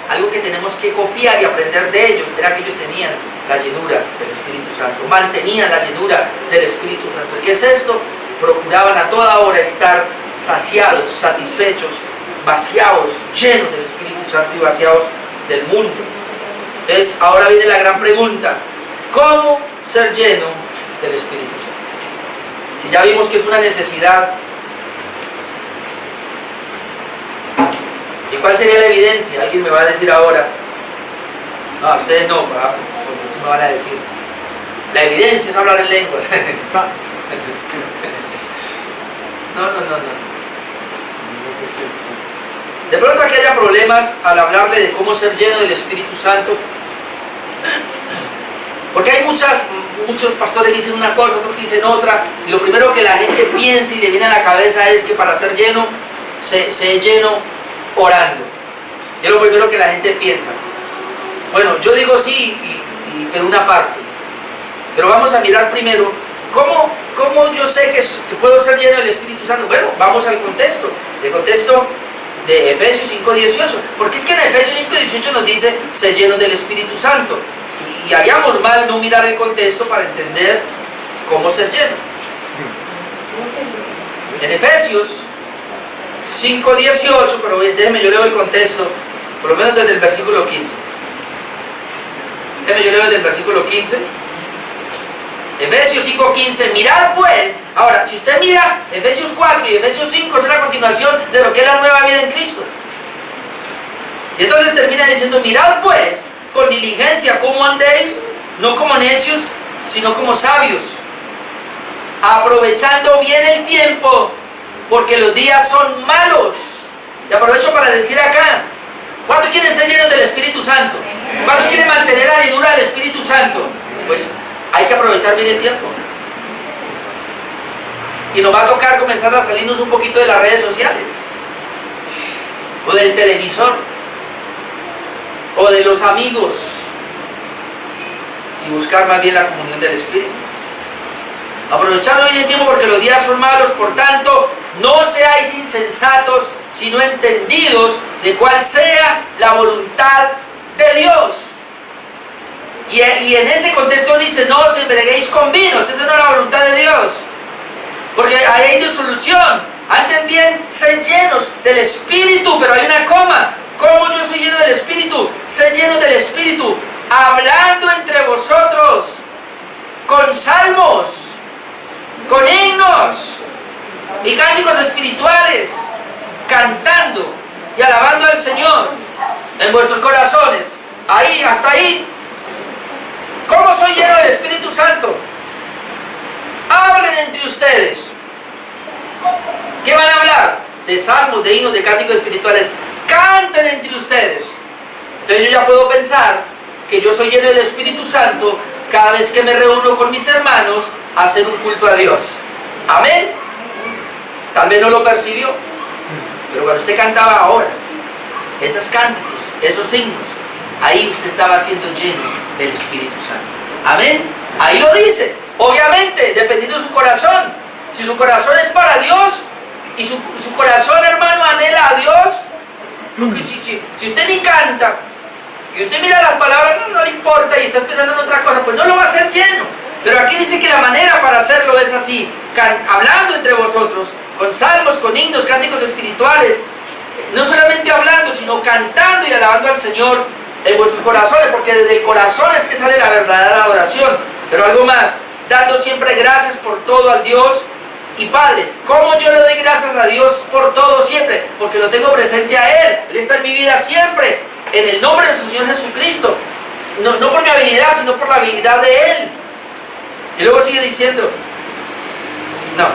algo que tenemos que copiar y aprender de ellos era que ellos tenían la llenura del Espíritu Santo, mantenían la llenura del Espíritu Santo. ¿Qué es esto? Procuraban a toda hora estar saciados, satisfechos, vaciados, llenos del Espíritu Santo y vaciados del mundo. Entonces, ahora viene la gran pregunta: ¿cómo ser lleno del Espíritu Santo? Si ya vimos que es una necesidad, ¿y cuál sería la evidencia? Alguien me va a decir ahora. No, ustedes no, porque tú me van a decir. La evidencia es hablar en lenguas. No. De pronto aquí haya problemas al hablarle de cómo ser lleno del Espíritu Santo, porque hay muchos pastores dicen una cosa, otros dicen otra, y lo primero que la gente piensa y le viene a la cabeza es que para ser lleno, se lleno orando. Es lo primero que la gente piensa. Bueno, yo digo sí, pero una parte. Pero vamos a mirar primero cómo yo sé que puedo ser lleno del Espíritu Santo. Bueno, vamos al contexto. El contexto de Efesios 5:18. Porque es que en Efesios 5:18 nos dice, sé lleno del Espíritu Santo. Y haríamos mal no mirar el contexto para entender cómo ser lleno. En Efesios 5:18, pero déjeme, yo leo el contexto, por lo menos desde el versículo 15. Déjeme, yo leo desde el versículo 15. Efesios 5:15, mirad pues. Ahora, si usted mira Efesios 4 y Efesios 5, es la continuación de lo que es la nueva vida en Cristo. Y entonces termina diciendo, mirad pues con diligencia cómo andéis, no como necios, sino como sabios, aprovechando bien el tiempo, porque los días son malos. Y aprovecho para decir acá, ¿cuántos quieren ser llenos del Espíritu Santo? ¿Cuántos quieren mantener la llenura del Espíritu Santo? Pues hay que aprovechar bien el tiempo. Y nos va a tocar comenzar a salirnos un poquito de las redes sociales, o del televisor, o de los amigos, y buscar más bien la comunión del Espíritu. Aprovechando bien el tiempo, porque los días son malos. Por tanto, no seáis insensatos, sino entendidos de cuál sea la voluntad de Dios. Y en ese contexto dice, no os embriaguéis con vinos. Esa no es la voluntad de Dios, porque ahí hay disolución. Antes bien, sed llenos del Espíritu, pero hay una coma. ¿Cómo yo soy lleno del Espíritu? Sed llenos del Espíritu, hablando entre vosotros con salmos, con himnos y cánticos espirituales, cantando y alabando al Señor en vuestros corazones. Ahí, hasta ahí. ¿Cómo soy lleno del Espíritu Santo? Hablen entre ustedes. ¿Qué van a hablar? De salmos, de himnos, de cánticos espirituales. Canten entre ustedes. Entonces yo ya puedo pensar que yo soy lleno del Espíritu Santo cada vez que me reúno con mis hermanos a hacer un culto a Dios. Amén. Tal vez no lo percibió, pero cuando usted cantaba ahora esos cánticos, esos himnos, ahí usted estaba siendo lleno del Espíritu Santo. Amén. Ahí lo dice. Obviamente, dependiendo de su corazón. Si su corazón es para Dios y su corazón, hermano, anhela a Dios, porque si usted ni canta y usted mira las palabras, no le importa y está pensando en otra cosa, pues no lo va a hacer lleno. Pero aquí dice que la manera para hacerlo es así, hablando entre vosotros, con salmos, con himnos, cánticos espirituales, no solamente hablando, sino cantando y alabando al Señor en vuestros corazones, porque desde el corazón es que sale la verdadera adoración. Pero algo más, dando siempre gracias por todo al Dios y Padre. ¿Cómo yo le doy gracias a Dios por todo siempre? Porque lo tengo presente a Él. Él está en mi vida siempre, en el nombre de nuestro Señor Jesucristo. No por mi habilidad, sino por la habilidad de Él. Y luego sigue diciendo, no,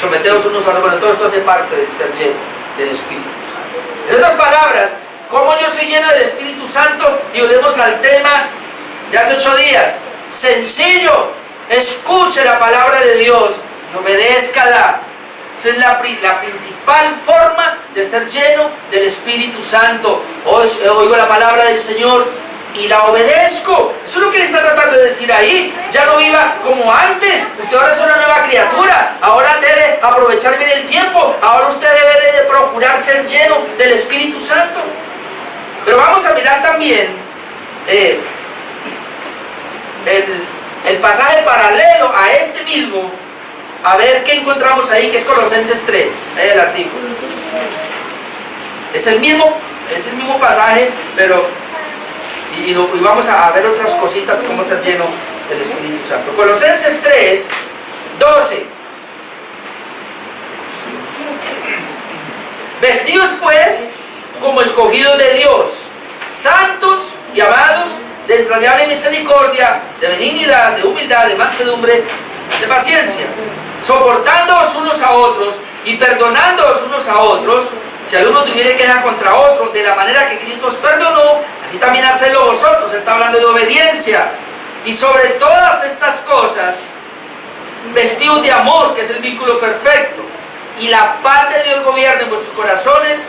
someteos unos a otros. Bueno, todo esto hace parte de ser lleno del Espíritu Santo. En otras palabras, ¿cómo yo soy lleno del Espíritu Santo? Y volvemos al tema de hace 8 días. Sencillo, escuche la palabra de Dios y obedézcala. Esa es la principal forma de ser lleno del Espíritu Santo. Oigo la palabra del Señor y la obedezco. Eso es lo que le está tratando de decir ahí. Ya no viva como antes. Usted ahora es una nueva criatura. Ahora debe aprovechar bien el tiempo. Ahora usted debe de procurar ser lleno del Espíritu Santo. Pero vamos a mirar también el pasaje paralelo a este mismo. A ver qué encontramos ahí, que es Colosenses 3. El artículo. Es el mismo pasaje, pero y vamos a ver otras cositas, cómo ser lleno del Espíritu Santo. Colosenses 3, 12. Vestidos pues como escogidos de Dios, santos y amados, de entrañable misericordia, de benignidad, de humildad, de mansedumbre, de paciencia, soportándoos unos a otros y perdonándoos unos a otros, si alguno tuviera queja contra otro, de la manera que Cristo os perdonó, así también hacedlo vosotros. Está hablando de obediencia. Y sobre todas estas cosas, vestidos de amor, que es el vínculo perfecto, y la paz de Dios gobierne en vuestros corazones,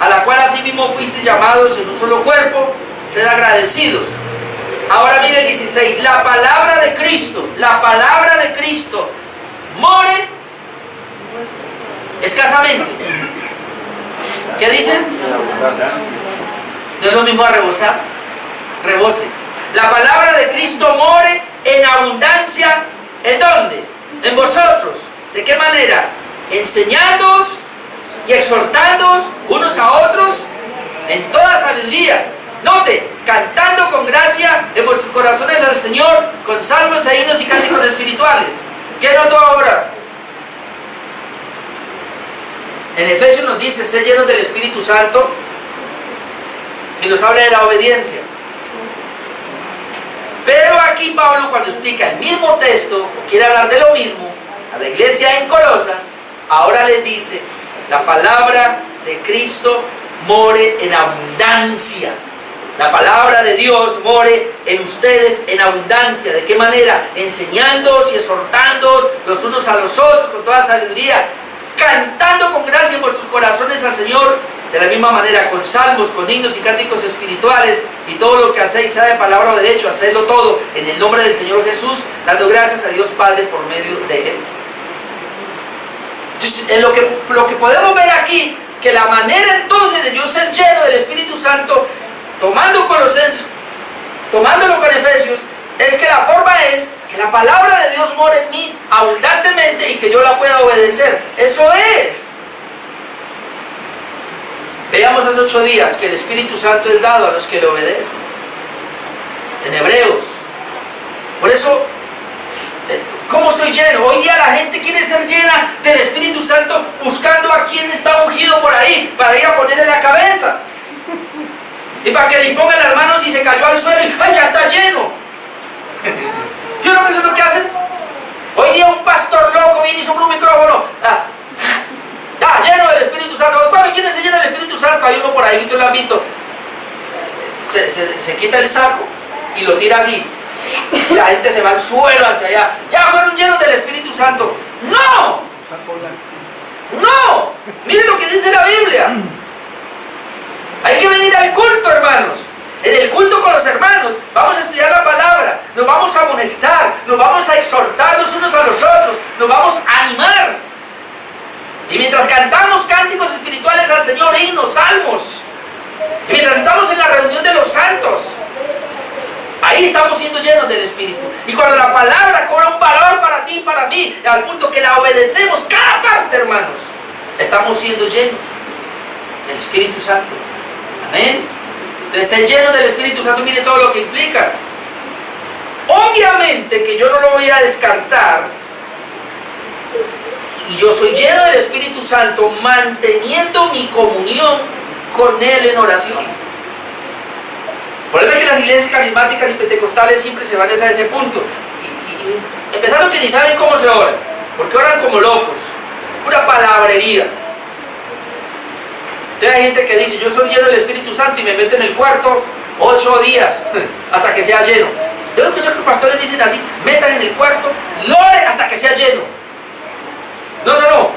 a la cual asimismo fuisteis llamados en un solo cuerpo, sed agradecidos. Ahora mire el 16, la palabra de Cristo more escasamente. ¿Qué dicen? No es lo mismo a rebosar, rebose. La palabra de Cristo more en abundancia. ¿En dónde? En vosotros. ¿De qué manera? Enseñándoos y exhortándoos unos a otros en toda sabiduría. Note, cantando con gracia en vuestros corazones al Señor, con salmos e himnos y cánticos espirituales. ¿Qué notó ahora? En Efesios nos dice, sé llenos del Espíritu Santo, y nos habla de la obediencia. Pero aquí Pablo, cuando explica el mismo texto, o quiere hablar de lo mismo, a la iglesia en Colosas, ahora les dice, la palabra de Cristo more en abundancia. La palabra de Dios more en ustedes en abundancia. ¿De qué manera? Enseñándoos y exhortándoos los unos a los otros con toda sabiduría, cantando con gracia en vuestros corazones al Señor, de la misma manera con salmos, con himnos y cánticos espirituales, y todo lo que hacéis, sea de palabra o de hecho, hacedlo todo en el nombre del Señor Jesús, dando gracias a Dios Padre por medio de Él. Entonces, en lo que podemos ver aquí, que la manera entonces de yo ser lleno del Espíritu Santo, tomando Colosenses, tomándolo con Efesios, es que la forma es que la palabra de Dios more en mí abundantemente y que yo la pueda obedecer. Eso es. Veamos hace 8 días que el Espíritu Santo es dado a los que le obedecen. En Hebreos. Por eso, ¿cómo soy lleno? Hoy día la gente quiere ser llena del Espíritu Santo buscando a quien está ungido por ahí para ir a ponerle la cabeza. Y para que le impongan las manos y se cayó al suelo y ¡ay, ya está lleno! ¿Sí o no que eso es lo que hacen? Hoy día un pastor loco viene y sopla un micrófono. Lleno del Espíritu Santo. ¿Cuántos quieren ser llenos del Espíritu Santo? Hay uno por ahí, ¿ustedes lo han visto? Se quita el saco y lo tira así. Y la gente se va al suelo hacia allá. Ya fueron llenos del Espíritu Santo. ¡No! ¡No! Miren lo que dice la Biblia. Hay que venir al culto, hermanos. En el culto con los hermanos vamos a estudiar la palabra, nos vamos a amonestar, nos vamos a exhortar los unos a los otros, nos vamos a animar. Y mientras cantamos cánticos espirituales al Señor, himnos, salmos, y mientras estamos en la reunión de los santos, ahí ahí estamos siendo llenos del Espíritu. Y cuando la palabra cobra un valor para ti y para mí, al punto que la obedecemos cada parte, hermanos, estamos siendo llenos del Espíritu Santo. Amén. Entonces, ser lleno del Espíritu Santo, mire todo lo que implica. Obviamente que yo no lo voy a descartar, y yo soy lleno del Espíritu Santo manteniendo mi comunión con Él en oración. Por eso es que las iglesias carismáticas y pentecostales siempre se van a ese punto. Y empezando que ni saben cómo se ora, porque oran como locos, pura palabrería. Entonces hay gente que dice, yo soy lleno del Espíritu Santo y me meto en el cuarto 8 días hasta que sea lleno. Yo escucho que pastores dicen así, metan en el cuarto y ore hasta que sea lleno. No,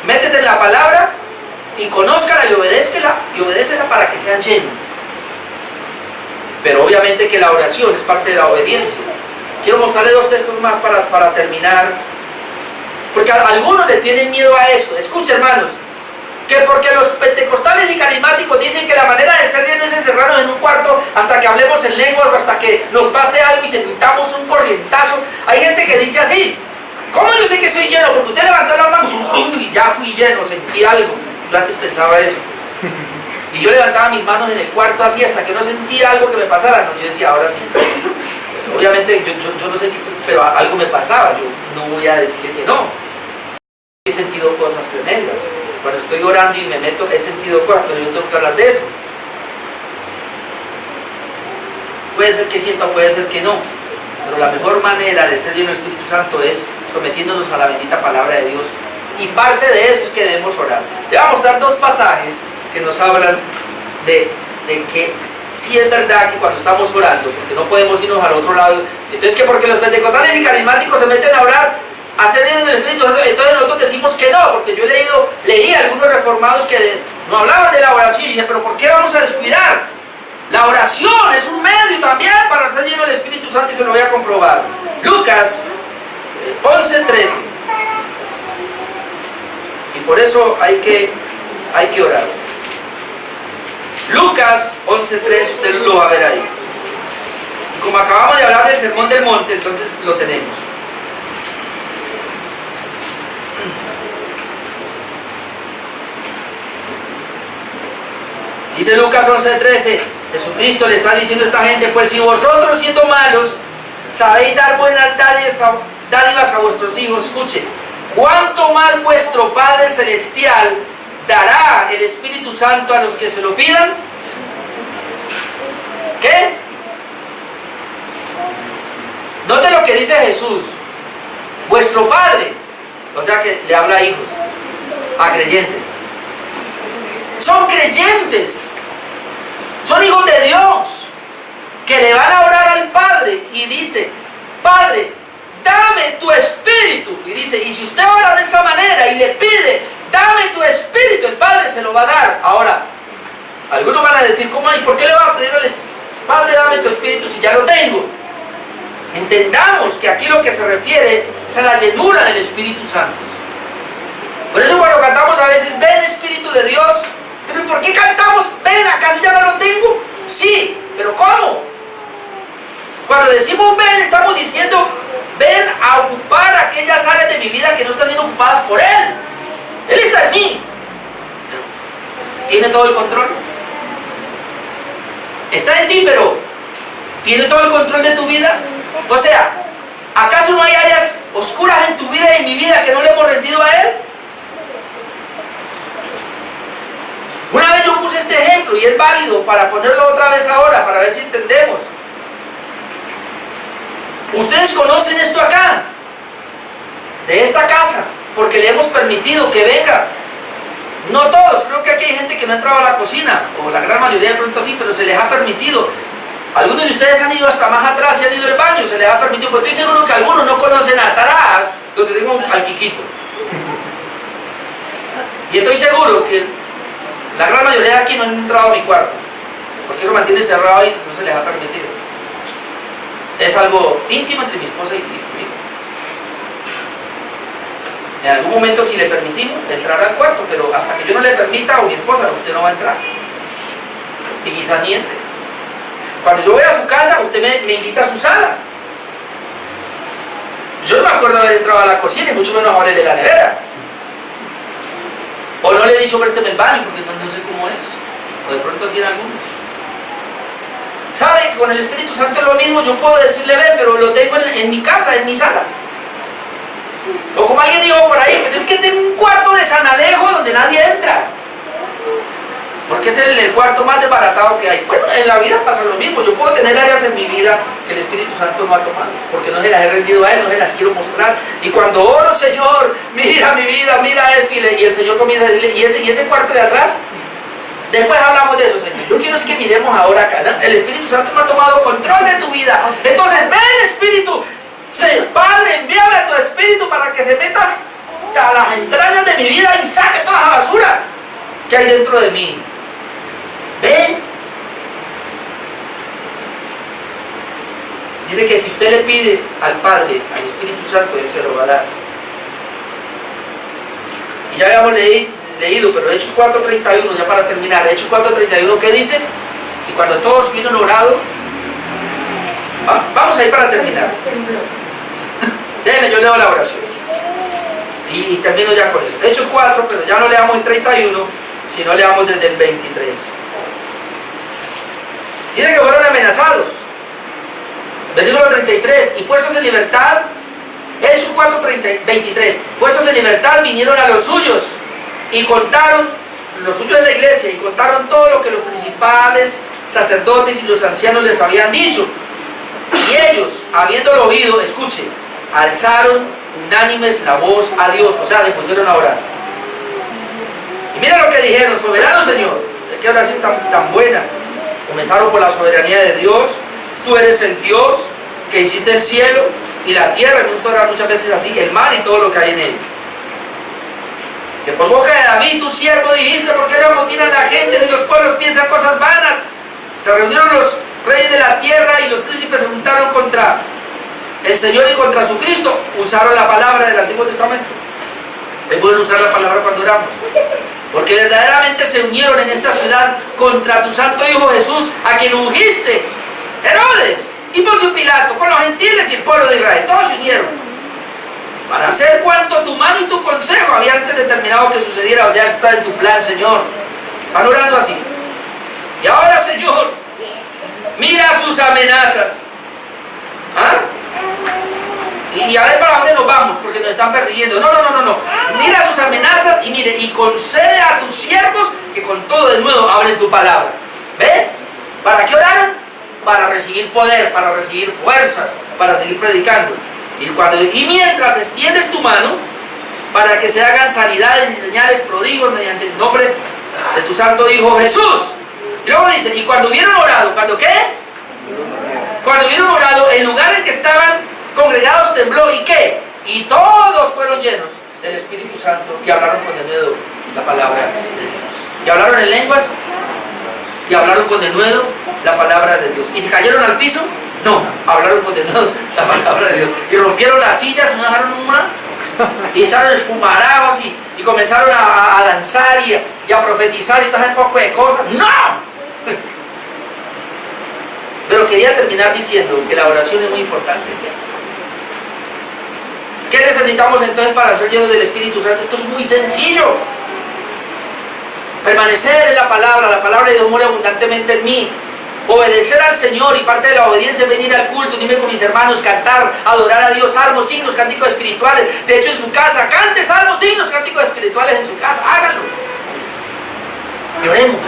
métete en la palabra y conózcala y obedécela para que sea lleno. Pero obviamente que la oración es parte de la obediencia. Quiero mostrarle 2 textos más para terminar, porque algunos le tienen miedo a esto. Escuchen, hermanos, que porque los pentecostales y carismáticos dicen que la manera de ser lleno es encerrarnos en un cuarto hasta que hablemos en lenguas o hasta que nos pase algo y sentamos un corrientazo. Hay gente que dice así, ¿cómo yo sé que soy lleno? Porque usted levantó la mano, uy, ya fui lleno, sentí algo. Yo antes pensaba eso. Y yo levantaba mis manos en el cuarto así hasta que no sentía algo que me pasara. No, yo decía, ahora sí. Obviamente yo no sé, pero algo me pasaba. Yo no voy a decir que no. He sentido cosas tremendas. Cuando estoy orando y me meto, he sentido cosas, pero yo tengo que hablar de eso. Puede ser que sienta, puede ser que no. Pero la mejor manera de ser lleno del Espíritu Santo es sometiéndonos a la bendita palabra de Dios. Y parte de eso es que debemos orar. Le vamos a dar 2 pasajes que nos hablan de que sí es verdad que cuando estamos orando, porque no podemos irnos al otro lado, entonces que porque los pentecostales y carismáticos se meten a orar, a ser llenos del Espíritu Santo, entonces nosotros decimos que no, porque yo leí algunos reformados que no hablaban de la oración y dije, pero ¿por qué vamos a descuidar? La oración es un medio también para ser lleno del Espíritu Santo y se lo voy a comprobar. Lucas 11:13. Y por eso hay que orar. Lucas 11:3, usted lo va a ver ahí. Y como acabamos de hablar del Sermón del Monte, entonces lo tenemos. Dice Lucas 11:13, Jesucristo le está diciendo a esta gente, pues si vosotros siendo malos sabéis dar buenas dádivas a vuestros hijos, escuchen, ¿cuánto más vuestro Padre Celestial dará el Espíritu Santo a los que se lo pidan? ¿Qué? Note lo que dice Jesús, vuestro Padre, o sea que le habla a hijos, a creyentes. Son creyentes, son hijos de Dios, que le van a orar al Padre y dice, Padre, dame tu Espíritu. Y dice, y si usted ora de esa manera y le pide, dame tu Espíritu, el Padre se lo va a dar. Ahora, algunos van a decir, ¿cómo? ¿Y por qué le va a pedir al Espíritu? Padre, dame tu Espíritu si ya lo tengo. Entendamos que aquí lo que se refiere es a la llenura del Espíritu Santo. Por eso cuando cantamos a veces, ven Espíritu de Dios, pero ¿por qué cantamos, ven, acaso ya no lo tengo? Sí, pero ¿cómo? Cuando decimos ven, estamos diciendo, ven a ocupar aquellas áreas de mi vida que no están siendo ocupadas por Él. Él está en mí, pero ¿tiene todo el control? Está en ti, pero ¿tiene todo el control de tu vida? O sea, ¿acaso no hay áreas oscuras en tu vida y en mi vida que no le hemos rendido a Él? Una vez yo puse este ejemplo y es válido para ponerlo otra vez ahora, para ver si entendemos. Ustedes conocen esto acá, de esta casa, porque le hemos permitido que venga. No todos, creo que aquí hay gente que no ha entrado a la cocina, o la gran mayoría de pronto sí, pero se les ha permitido. Algunos de ustedes han ido hasta más atrás y han ido al baño, se les ha permitido, pero estoy seguro que algunos no conocen atrás, donde tengo al Quiquito. Y estoy seguro que la gran mayoría de aquí no han entrado a mi cuarto, porque eso mantiene cerrado y no se les ha permitido. Es algo íntimo entre mi esposa y mi hijo. En algún momento, si le permitimos, entrará al cuarto, pero hasta que yo no le permita, o mi esposa, usted no va a entrar. Y quizás ni entre. Cuando yo voy a su casa, usted me invita entrado a la cocina y mucho menos a abrirle la nevera. O no le he dicho présteme el baño porque no sé cómo es. O de pronto sí en algunos. ¿Sabe que con el Espíritu Santo es lo mismo? Yo puedo decirle ven, pero lo tengo en mi casa, en mi sala. O como alguien dijo por ahí, pero es que tengo un cuarto de San Alejo donde nadie entra. Porque es el cuarto más desbaratado que hay. Bueno, en la vida pasa lo mismo. Yo puedo tener áreas en mi vida que el Espíritu Santo no ha tomado, porque no se las he rendido a Él, no se las quiero mostrar. Y cuando oro, Señor, mira mi vida, mira esto, y el Señor comienza a decirle, ¿y ese cuarto de atrás? Después hablamos de eso, Señor. Yo quiero es que miremos ahora acá, ¿no? El Espíritu Santo no ha tomado control de tu vida. Entonces, ven, Espíritu. Padre, envíame a tu Espíritu para que se metas a las entrañas de mi vida y saque toda la basura que hay dentro de mí. Ven. Dice que si usted le pide al Padre, al Espíritu Santo, Él se lo va a dar. Y ya habíamos leído, pero Hechos 4:31, ya para terminar, Hechos 4:31, ¿qué dice? Y cuando todos vieron orado, vamos a ir para terminar. Déjeme, yo leo la oración. Y termino ya con eso. Hechos 4, pero ya no leamos el 31, sino leamos desde el 23. Dice que fueron amenazados. Versículo 33, y puestos en libertad, Hechos 4:23, puestos en libertad vinieron a los suyos y contaron, los suyos de la iglesia, y contaron todo lo que los principales sacerdotes y los ancianos les habían dicho. Y ellos, habiéndolo oído, escuche, alzaron unánimes la voz a Dios, o sea, se pusieron a orar. Y mira lo que dijeron: soberano Señor, qué oración tan buena. Comenzaron por la soberanía de Dios. Tú eres el Dios que hiciste el cielo y la tierra, me gusta orar muchas veces así, el mar y todo lo que hay en él. Que por boca de David, tu siervo, dijiste: porque se amotinan la gente de los pueblos, piensan cosas vanas. Se reunieron los reyes de la tierra y los príncipes se juntaron contra el Señor y contra su Cristo. Usaron la palabra del Antiguo Testamento. Es bueno usar la palabra cuando oramos, porque verdaderamente se unieron en esta ciudad contra tu santo Hijo Jesús, a quien ungiste. Herodes y Poncio Pilato, con los gentiles y el pueblo de Israel, todos se unieron para hacer cuanto tu mano y tu consejo había antes determinado que sucediera. O sea, está en tu plan, Señor. Están orando así. Y ahora, Señor, mira sus amenazas. Y a ver para dónde nos vamos, porque nos están persiguiendo. No. Mira sus amenazas y mire, y concede a tus siervos que con todo de nuevo hablen tu palabra. ¿Ve? ¿Para qué oraron? Para recibir poder, para recibir fuerzas, para seguir predicando. Y mientras extiendes tu mano, para que se hagan sanidades y señales, prodigios, mediante el nombre de tu santo Hijo Jesús. Y luego dice, y cuando hubieron orado, ¿cuándo qué? Cuando hubieron orado, el lugar en que estaban congregados tembló, ¿y qué? Y todos fueron llenos del Espíritu Santo y hablaron con denuedo la palabra de Dios. Y hablaron en lenguas y hablaron con denuedo la palabra de Dios. ¿Y se cayeron al piso? No, hablaron con denuedo la palabra de Dios. Y rompieron las sillas y no dejaron una. Y echaron espumarajos y comenzaron a danzar y a profetizar y todo ese poco de cosas. ¡No! Pero quería terminar diciendo que la oración es muy importante. ¿Qué necesitamos entonces para ser llenos del Espíritu Santo? Esto es muy sencillo. Permanecer en la palabra de Dios mora abundantemente en mí. Obedecer al Señor, y parte de la obediencia es venir al culto, unirme con mis hermanos, cantar, adorar a Dios, salmos, himnos, cánticos espirituales. De hecho, en su casa, cante salmos, himnos, cánticos espirituales en su casa, háganlo. Y oremos.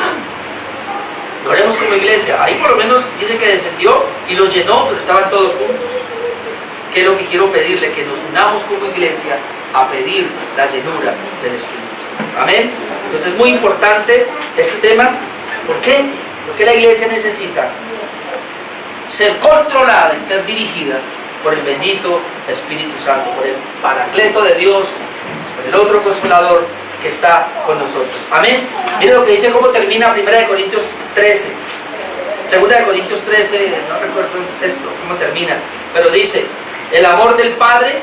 Y oremos como iglesia. Ahí por lo menos dice que descendió y lo llenó, pero estaban todos juntos. ¿Qué es lo que quiero pedirle? Que nos unamos como iglesia a pedir la llenura del Espíritu Santo. Amén. Entonces es muy importante este tema. ¿Por qué? Porque la iglesia necesita ser controlada y ser dirigida por el bendito Espíritu Santo, por el Paracleto de Dios, por el otro Consolador que está con nosotros. Amén. Miren lo que dice, cómo termina 1 Corintios 13. 2 Corintios 13, no recuerdo el texto, cómo termina, pero dice: el amor del Padre,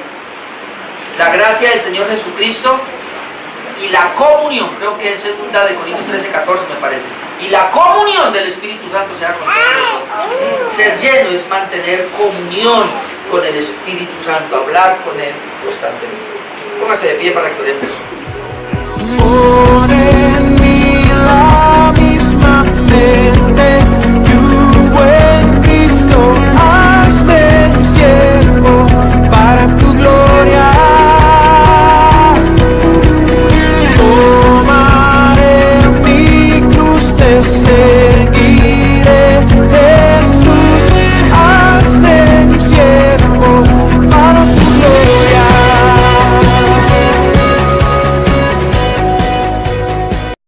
la gracia del Señor Jesucristo y la comunión, creo que es 2 Corintios 13, 14 me parece, y la comunión del Espíritu Santo sea con todos nosotros. Ser lleno es mantener comunión con el Espíritu Santo, hablar con Él constantemente. Póngase de pie para que oremos.